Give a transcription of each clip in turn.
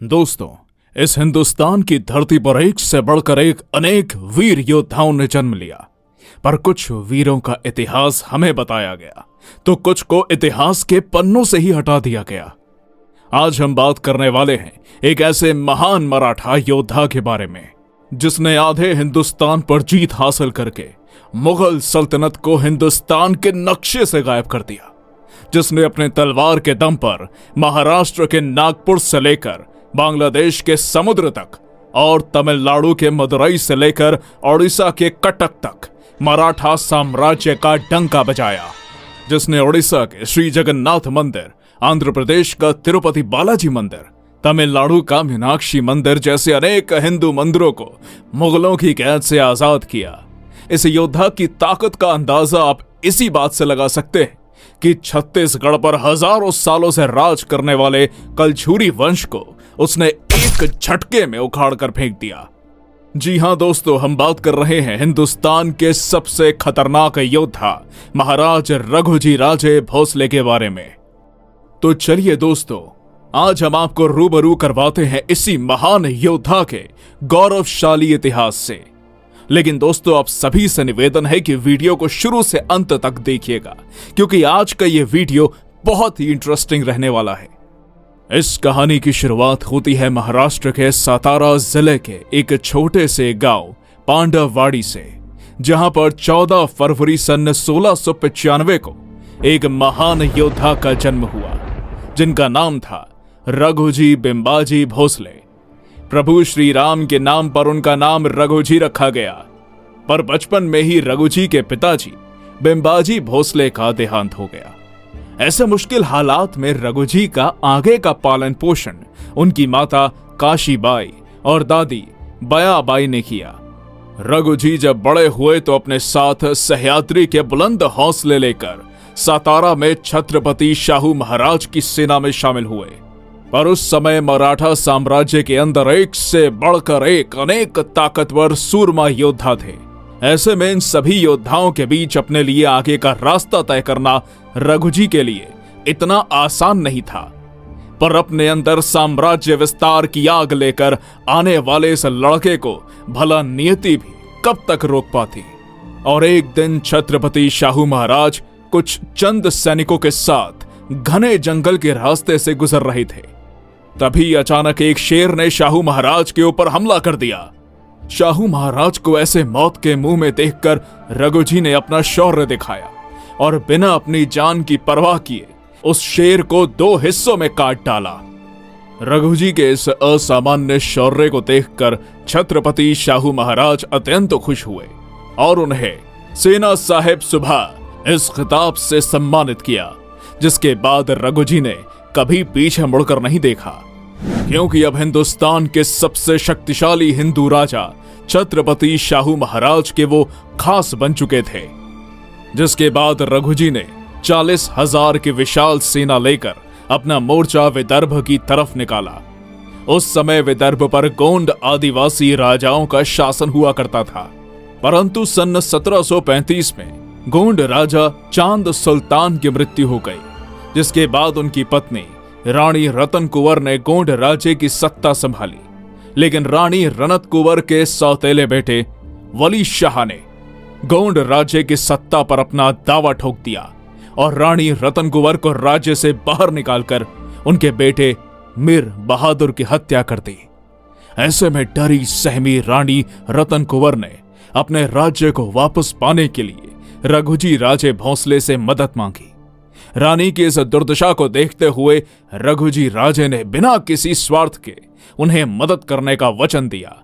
दोस्तों, इस हिंदुस्तान की धरती पर एक से बढ़कर एक अनेक वीर योद्धाओं ने जन्म लिया। पर कुछ वीरों का इतिहास हमें बताया गया तो कुछ को इतिहास के पन्नों से ही हटा दिया गया। आज हम बात करने वाले हैं एक ऐसे महान मराठा योद्धा के बारे में जिसने आधे हिंदुस्तान पर जीत हासिल करके मुगल सल्तनत को हिंदुस्तान के नक्शे से गायब कर दिया, जिसने अपने तलवार के दम पर महाराष्ट्र के नागपुर से लेकर बांग्लादेश के समुद्र तक और तमिलनाडु के मदुरई से लेकर ओडिशा के कटक तक मराठा साम्राज्य का डंका बजाया, जिसने ओडिशा के श्री जगन्नाथ मंदिर, आंध्र प्रदेश का तिरुपति बालाजी मंदिर, तमिलनाडु का मीनाक्षी मंदिर जैसे अनेक हिंदू मंदिरों को मुगलों की कैद से आजाद किया। इस योद्धा की ताकत का अंदाजा आप इसी बात से लगा सकते हैं कि छत्तीसगढ़ पर हजारों सालों से राज करने वाले कलछुरी वंश को उसने एक झटके में उखाड़ कर फेंक दिया। जी हां दोस्तों, हम बात कर रहे हैं हिंदुस्तान के सबसे खतरनाक योद्धा महाराज रघुजी राजे भोसले के बारे में। तो चलिए दोस्तों, आज हम आपको रूबरू करवाते हैं इसी महान योद्धा के गौरवशाली इतिहास से। लेकिन दोस्तों, आप सभी से निवेदन है कि वीडियो को शुरू से अंत तक देखिएगा, क्योंकि आज का यह वीडियो बहुत ही इंटरेस्टिंग रहने वाला है। इस कहानी की शुरुआत होती है महाराष्ट्र के सातारा जिले के एक छोटे से गांव पांडववाड़ी से, जहां पर 14 फरवरी सन 1695 को एक महान योद्धा का जन्म हुआ, जिनका नाम था रघुजी बिंबाजी भोसले। प्रभु श्री राम के नाम पर उनका नाम रघुजी रखा गया, पर बचपन में ही रघुजी के पिताजी बिंबाजी भोसले का देहांत हो गया। ऐसे मुश्किल हालात में रघुजी का आगे का पालन पोषण उनकी माता काशीबाई और दादी बयाबाई ने किया। रघुजी जब बड़े हुए तो अपने साथ सह्याद्री के बुलंद हौसले लेकर सातारा में छत्रपति शाहू महाराज की सेना में शामिल हुए। पर उस समय मराठा साम्राज्य के अंदर एक से बढ़कर एक अनेक ताकतवर सूरमा योद्धा थे। ऐसे में इन सभी योद्धाओं के बीच अपने लिए आगे का रास्ता तय करना रघुजी के लिए इतना आसान नहीं था। पर अपने अंदर साम्राज्य विस्तार की आग लेकर आने वाले इस लड़के को भला नियति भी कब तक रोक पाती। और एक दिन छत्रपति शाहू महाराज कुछ चंद सैनिकों के साथ घने जंगल के रास्ते से गुजर रहे थे। तभी अचानक एक शेर ने शाहू महाराज के ऊपर हमला कर दिया। शाहू महाराज को ऐसे मौत के मुंह में देखकर रघुजी ने अपना शौर्य दिखाया और बिना अपनी जान की परवाह किए उस शेर को 2 हिस्सों में काट डाला। रघुजी के इस असामान्य शौर्य को देखकर छत्रपति शाहू महाराज अत्यंत खुश हुए और उन्हें सेना साहेब सुबह इस खिताब से सम्मानित किया, जिसके बाद रघुजी ने कभी पीछे मुड़कर नहीं देखा, क्योंकि अब हिंदुस्तान के सबसे शक्तिशाली हिंदू राजा छत्रपति शाहू महाराज के वो खास बन चुके थे। जिसके बाद रघुजी ने 40,000 की विशाल सेना लेकर अपना मोर्चा विदर्भ की तरफ निकाला। उस समय विदर्भ पर गोंड आदिवासी राजाओं का शासन हुआ करता था, परंतु सन 1735 में गोंड राजा चांद सुल्तान की मृत्यु हो गई, जिसके बाद उनकी पत्नी रानी रतन कुंवर ने गोंड राज्य की सत्ता संभाली। लेकिन रानी रनत कुंवर के सौतेले बेटे वली शाह ने गोंड राज्य की सत्ता पर अपना दावा ठोक दिया और रानी रतन कुंवर को राज्य से बाहर निकालकर उनके बेटे मीर बहादुर की हत्या कर दी। ऐसे में डरी सहमी रानी रतन कुंवर ने अपने राज्य को वापस पाने के लिए रघुजी राजे भोसले से मदद मांगी। रानी की इस दुर्दशा को देखते हुए रघुजी राजे ने बिना किसी स्वार्थ के उन्हें मदद करने का वचन दिया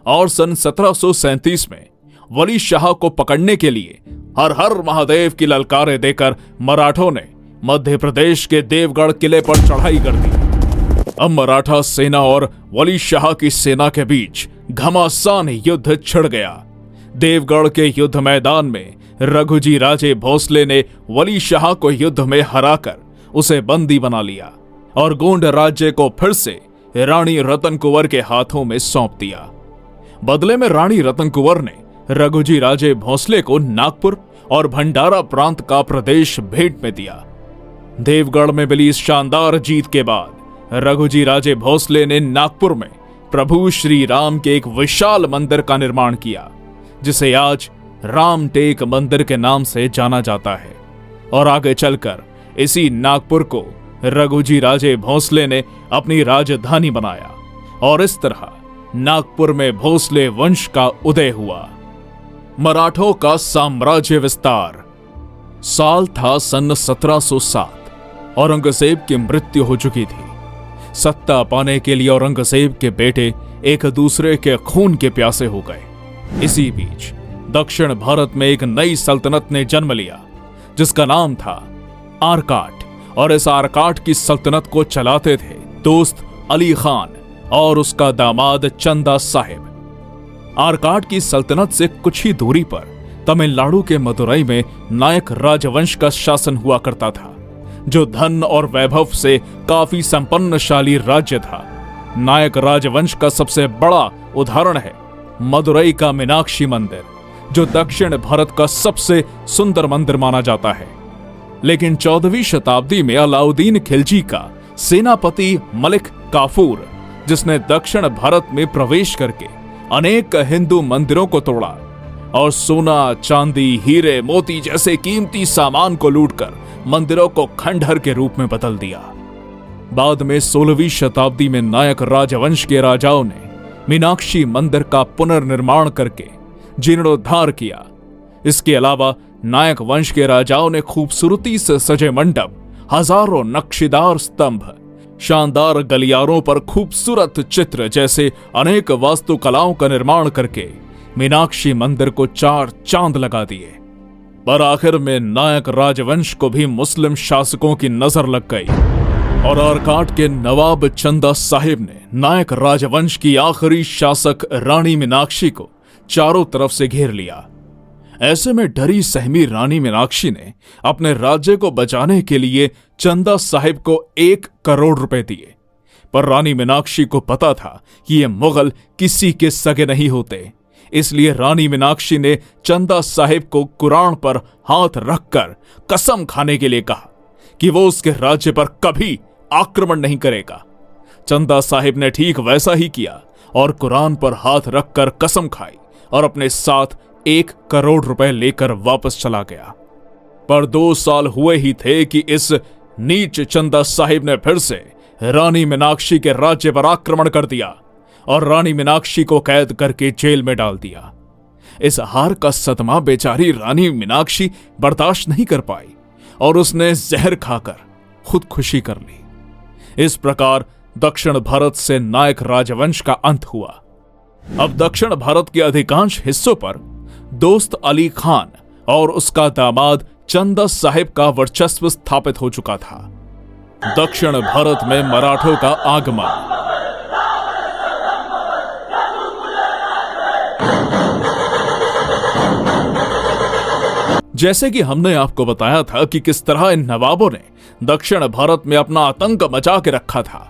और सन 1737 में वली शाह को पकड़ने के लिए हर हर महादेव की ललकारें देकर मराठों ने मध्य प्रदेश के देवगढ़ किले पर चढ़ाई कर दी। अब मराठा सेना और वली शाह की सेना के बीच घमासान युद्ध छिड़ गया। देवगढ़ के युद्ध मैदान में रघुजी राजे भोसले ने वली शाह को युद्ध में हराकर उसे बंदी बना लिया और गोंड राज्य को फिर से रानी रतन कुंवर के हाथों में सौंप दिया। बदले में रानी रतन कुंवर ने रघुजी राजे भोसले को नागपुर और भंडारा प्रांत का प्रदेश भेंट में दिया। देवगढ़ में मिली इस शानदार जीत के बाद रघुजी राजे भोसले ने नागपुर में प्रभु श्री राम के एक विशाल मंदिर का निर्माण किया, जिसे आज रामटेक मंदिर के नाम से जाना जाता है। और आगे चलकर इसी नागपुर को रघुजी राजे भोसले ने अपनी राजधानी बनाया और इस तरह नागपुर में भोसले वंश का उदय हुआ। मराठों का साम्राज्य विस्तार। साल था सन 1707। औरंगजेब की मृत्यु हो चुकी थी। सत्ता पाने के लिए औरंगजेब के बेटे एक दूसरे के खून के प्यासे हो गए। इसी बीच दक्षिण भारत में एक नई सल्तनत ने जन्म लिया, जिसका नाम था आरकाट। और इस आरकाट की सल्तनत को चलाते थे दोस्त अली खान और उसका दामाद चंदा साहिब। आरकाट की सल्तनत से कुछ ही दूरी पर तमिलनाडु के मदुरई में नायक राजवंश का शासन हुआ करता था, जो धन और वैभव से काफी संपन्नशाली राज्य था। नायक राजवंश का सबसे बड़ा उदाहरण है मदुरई का मीनाक्षी मंदिर, जो दक्षिण भारत का सबसे सुंदर मंदिर माना जाता है। लेकिन 14वीं शताब्दी में अलाउद्दीन खिलजी का सेनापति मलिक काफूर, जिसने दक्षिण भारत में प्रवेश करके अनेक हिंदू मंदिरों को तोड़ा और सोना, चांदी, हीरे, मोती जैसे कीमती सामान को लूटकर मंदिरों को खंडहर के रूप में बदल दिया। बाद में 16वीं शताब्दी में नायक राजवंश के राजाओं ने मीनाक्षी मंदिर का पुनर्निर्माण करके जीर्णोद्धार किया। इसके अलावा नायक वंश के राजाओं ने खूबसूरती से सजे मंडप, हजारों नक्शीदार स्तंभ, शानदार गलियारों पर खूबसूरत चित्र जैसे अनेक वास्तुकलाओं का निर्माण करके मीनाक्षी मंदिर को 4 चांद लगा दिए। पर आखिर में नायक राजवंश को भी मुस्लिम शासकों की नजर लग गई और आरकाट के नवाब चंदा साहिब ने नायक राजवंश की आखिरी शासक रानी मीनाक्षी को चारों तरफ से घेर लिया। ऐसे में डरी सहमी रानी मीनाक्षी ने अपने राज्य को बचाने के लिए चंदा साहिब को 1 करोड़ रुपए दिए। पर रानी मीनाक्षी को पता था कि ये मुगल किसी के सगे नहीं होते, इसलिए रानी मीनाक्षी ने चंदा साहिब को कुरान पर हाथ रखकर कसम खाने के लिए कहा कि वो उसके राज्य पर कभी आक्रमण नहीं करेगा। चंदा साहिब ने ठीक वैसा ही किया और कुरान पर हाथ रखकर कसम खाई और अपने साथ 1 करोड़ रुपए लेकर वापस चला गया। पर 2 साल हुए ही थे कि इस नीच चंदा साहिब ने फिर से रानी मीनाक्षी के राज्य पर आक्रमण कर दिया और रानी मीनाक्षी को कैद करके जेल में डाल दिया। इस हार का सदमा बेचारी रानी मीनाक्षी बर्दाश्त नहीं कर पाई और उसने जहर खाकर खुदकुशी कर ली। इस प्रकार दक्षिण भारत से नायक राजवंश का अंत हुआ। अब दक्षिण भारत के अधिकांश हिस्सों पर दोस्त अली खान और उसका दामाद चंदा साहिब का वर्चस्व स्थापित हो चुका था। दक्षिण भारत में मराठों का आगमन। जैसे कि हमने आपको बताया था कि किस तरह इन नवाबों ने दक्षिण भारत में अपना आतंक मचा के रखा था।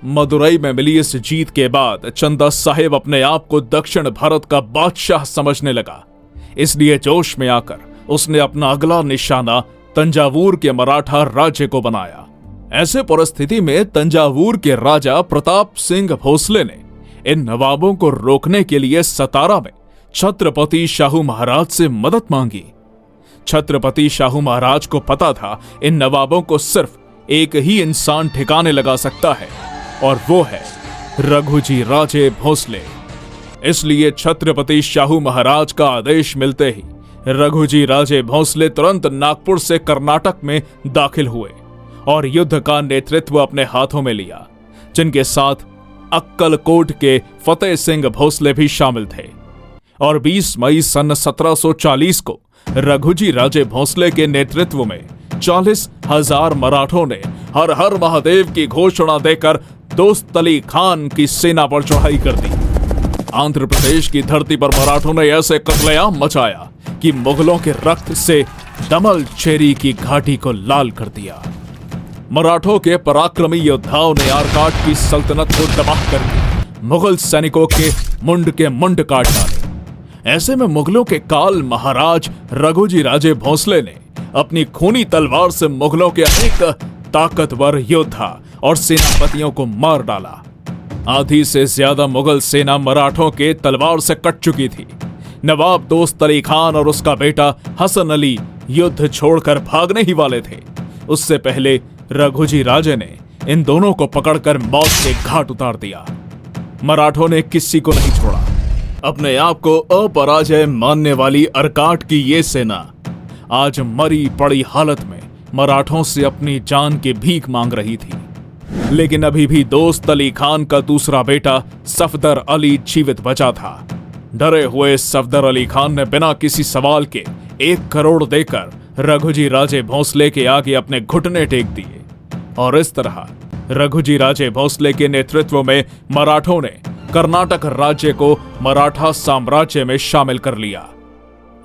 मदुरई में मिली इस जीत के बाद चंदा साहिब अपने आप को दक्षिण भारत का बादशाह समझने लगा। इसलिए जोश में आकर उसने अपना अगला निशाना तंजावुर के मराठा राज्य को बनाया। ऐसे परिस्थिति में तंजावुर के राजा प्रताप सिंह भोसले ने इन नवाबों को रोकने के लिए सतारा में छत्रपति शाहू महाराज से मदद मांगी। छत्रपति शाहू महाराज को पता था इन नवाबों को सिर्फ एक ही इंसान ठिकाने लगा सकता है और वो है रघुजी राजे भोसले। इसलिए छत्रपति शाहू महाराज का आदेश मिलते ही रघुजी राजे भोसले तुरंत नागपुर से कर्नाटक में दाखिल हुए और युद्ध का नेतृत्व अपने हाथों में लिया, जिनके साथ अक्कलकोट के फतेह सिंह भोसले भी शामिल थे। और 20 मई सन 1740 को रघुजी राजे भोसले के नेतृत्व में 40,000 मराठों ने हर हर महादेव की घोषणा देकर दोस्त अली खान की सेना पर चढ़ाई कर दी। आंध्र प्रदेश की धरती पर मराठों ने ऐसे कत्लेआम मचाया कि मुगलों के रक्त से दमल चेरी की घाटी को लाल कर दिया। मराठों के पराक्रमी योद्धाओं ने आरकाट की सल्तनत को तबाह करके मुगल सैनिकों के मुंड काट डाले। ऐसे में मुगलों के काल महाराज रघुजी राजे भोसले ने अपनी खूनी तलवार से मुगलों के अनेक ताकतवर योद्धा और सेनापतियों को मार डाला। आधी से ज्यादा मुगल सेना मराठों के तलवार से कट चुकी थी। नवाब दोस्त अली खान और उसका बेटा हसन अली युद्ध छोड़कर भागने ही वाले थे। उससे पहले रघुजी राजे ने इन दोनों को पकड़कर मौत के घाट उतार दिया। मराठों ने किसी को नहीं छोड़ा। अपने आप को अपराजय मानने वाली अर्काट की ये सेना आज मरी पड़ी हालत में मराठों से अपनी जान की भीख मांग रही थी। लेकिन अभी भी दोस्त अली खान का दूसरा बेटा सफदर अली जीवित बचा था। डरे हुए सफदर अली खान ने बिना किसी सवाल के 1 करोड़ देकर रघुजी राजे भोंसले के आगे अपने घुटने टेक दिए और इस तरह रघुजी राजे भोंसले के नेतृत्व में मराठों ने कर्नाटक राज्य को मराठा साम्राज्य में शामिल कर लिया।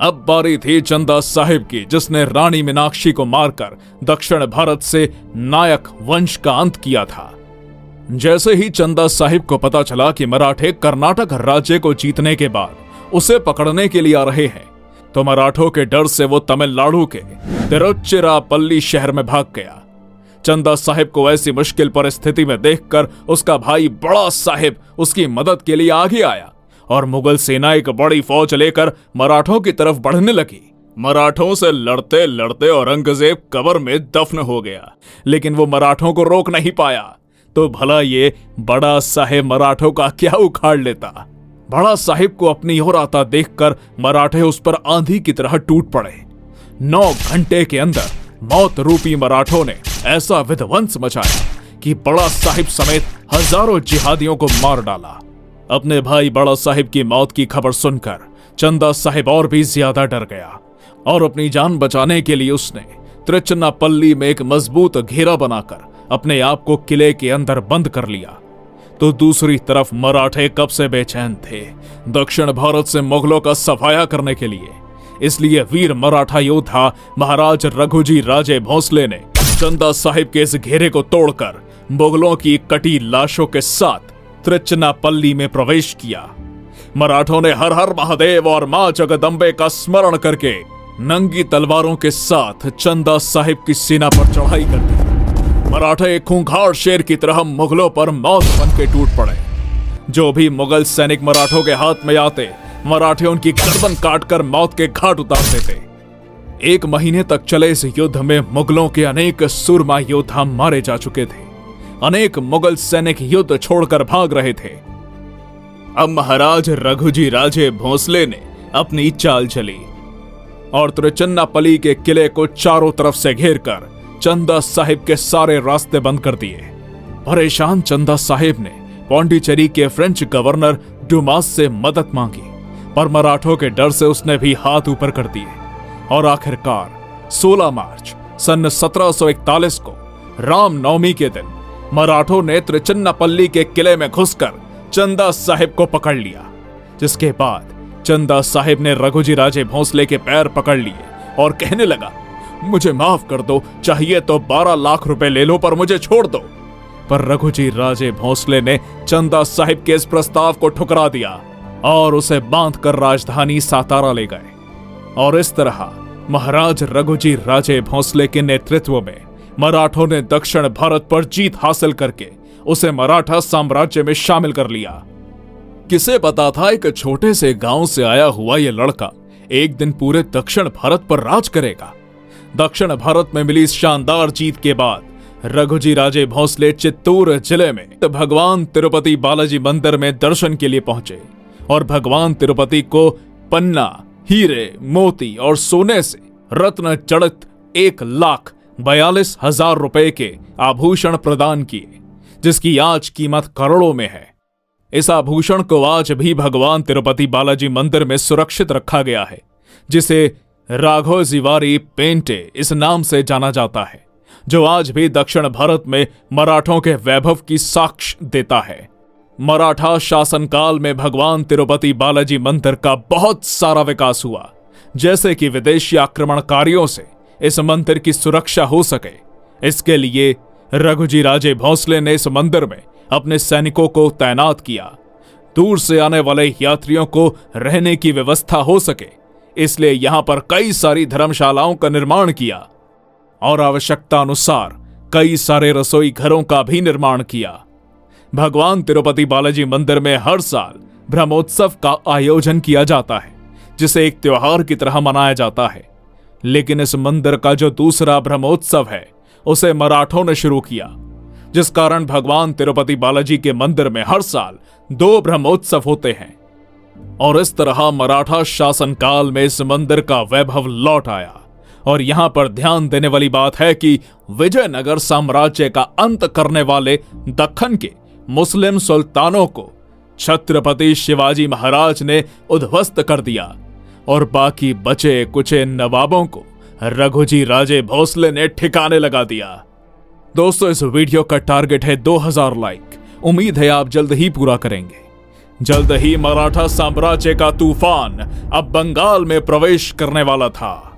अब बारी थी चंदा साहिब की, जिसने रानी मीनाक्षी को मारकर दक्षिण भारत से नायक वंश का अंत किया था। जैसे ही चंदा साहिब को पता चला कि मराठे कर्नाटक राज्य को जीतने के बाद उसे पकड़ने के लिए आ रहे हैं, तो मराठों के डर से वो तमिलनाडु के तिरुचिरापल्ली शहर में भाग गया। चंदा साहिब को ऐसी मुश्किल परिस्थिति में देखकर उसका भाई बड़ा साहिब उसकी मदद के लिए आगे आया और मुगल सेना एक बड़ी फौज लेकर मराठों की तरफ बढ़ने लगी। मराठों से लड़ते लड़ते औरंगजेब कब्र में दफन हो गया, लेकिन वो मराठों को रोक नहीं पाया। तो भला ये बड़ा साहिब मराठों का क्या उखाड़ लेता। बड़ा साहिब को अपनी ओर आता देखकर मराठे उस पर आंधी की तरह टूट पड़े। 9 घंटे के अंदर मौत रूपी मराठों ने ऐसा विध्वंस मचाया कि बड़ा साहिब समेत हजारों जिहादियों को मार डाला। अपने भाई बड़ा साहिब की मौत की खबर सुनकर चंदा साहिब और भी ज्यादा डर गया और अपनी जान बचाने के लिए उसने तिरुचिरापल्ली में एक मजबूत घेरा बनाकर अपने आप को किले के अंदर बंद कर लिया। तो दूसरी तरफ मराठे कब से बेचैन थे दक्षिण भारत से मुगलों का सफाया करने के लिए। इसलिए वीर मराठा योद्धा महाराज रघुजी राजे भोंसले ने चंदा साहिब के इस घेरे को तोड़कर मुगलों की कटी लाशों के साथ तिरुचिरापल्ली में प्रवेश किया। मराठों ने हर हर महादेव और मां जगदम्बे का स्मरण करके नंगी तलवारों के साथ चंदा साहिब की सेना पर चढ़ाई कर दी। मराठे खूंखार शेर की तरह मुगलों पर मौत बन के टूट पड़े। जो भी मुगल सैनिक मराठों के हाथ में आते, मराठे उनकी गर्दन काटकर मौत के घाट उतारते थे। 1 महीने तक चले इस युद्ध में मुगलों के अनेक सूरमा योद्धा मारे जा चुके थे। अनेक मुगल सैनिक युद्ध छोड़कर भाग रहे थे। अब महाराज रघुजी राजे भोंसले ने अपनी चाल चली और तिरुचिरापल्ली के किले को चारों तरफ से घेरकर चंदा साहिब के सारे रास्ते बंद कर दिए। परेशान चंदा साहिब ने पौंडीचेरी के फ्रेंच गवर्नर डुमास से मदद मांगी, पर मराठों के डर से उसने भी हाथ ऊपर कर दिए और आखिरकार 16 मार्च सन 1741 को रामनवमी के दिन मराठों ने तिरुचिरापल्ली के किले में घुसकर चंदा साहिब को पकड़ लिया। जिसके बाद चंदा साहिब ने रघुजी राजे भोंसले के पैर पकड़ लिए और कहने लगा, मुझे माफ कर दो, चाहिए तो 12 लाख रुपए ले लो, पर मुझे छोड़ दो। पर रघुजी राजे भोंसले ने चंदा साहिब के इस प्रस्ताव को ठुकरा दिया और उसे बांधकर राजधानी सातारा ले गए। और इस तरह महाराज रघुजी राजे भोंसले के नेतृत्व में मराठों ने दक्षिण भारत पर जीत हासिल करके उसे मराठा साम्राज्य में शामिल कर लिया। किसे पता था एक छोटे से गांव से आया हुआ यह लड़का एक दिन पूरे दक्षिण भारत पर राज करेगा। दक्षिण भारत में मिली इस शानदार जीत के बाद रघुजी राजे भोंसले चित्तूर जिले में भगवान तिरुपति बालाजी मंदिर में दर्शन के लिए पहुंचे और भगवान तिरुपति को पन्ना, हीरे, मोती और सोने से रत्न जड़ित 1,42,000 रुपए के आभूषण प्रदान किए, जिसकी आज कीमत करोड़ों में है। इस आभूषण को आज भी भगवान तिरुपति बालाजी मंदिर में सुरक्षित रखा गया है, जिसे राघोजीवारी पेंटे इस नाम से जाना जाता है, जो आज भी दक्षिण भारत में मराठों के वैभव की साक्ष्य देता है। मराठा शासनकाल में भगवान तिरुपति बालाजी मंदिर का बहुत सारा विकास हुआ, जैसे कि विदेशी आक्रमणकारियों से इस मंदिर की सुरक्षा हो सके। इसके लिए रघुजी राजे भोंसले ने इस मंदिर में अपने सैनिकों को तैनात किया। दूर से आने वाले यात्रियों को रहने की व्यवस्था हो सके, इसलिए यहां पर कई सारी धर्मशालाओं का निर्माण किया और आवश्यकता अनुसार कई सारे रसोई घरों का भी निर्माण किया। भगवान तिरुपति बालाजी मंदिर में हर साल ब्रह्मोत्सव का आयोजन किया जाता है, जिसे एक त्योहार की तरह मनाया जाता है। लेकिन इस मंदिर का जो दूसरा ब्रह्मोत्सव है उसे मराठों ने शुरू किया, जिस कारण भगवान तिरुपति बालाजी के मंदिर में हर साल 2 ब्रह्मोत्सव होते हैं। और इस तरह मराठा शासनकाल में इस मंदिर का वैभव लौट आया। और यहां पर ध्यान देने वाली बात है कि विजयनगर साम्राज्य का अंत करने वाले दक्खन के मुस्लिम सुल्तानों को छत्रपति शिवाजी महाराज ने उद्ध्वस्त कर दिया और बाकी बचे कुचे नवाबों को रघुजी राजे भोसले ने ठिकाने लगा दिया। दोस्तों, इस वीडियो का टारगेट है 2000 लाइक। उम्मीद है आप जल्द ही पूरा करेंगे। जल्द ही मराठा साम्राज्य का तूफान अब बंगाल में प्रवेश करने वाला था।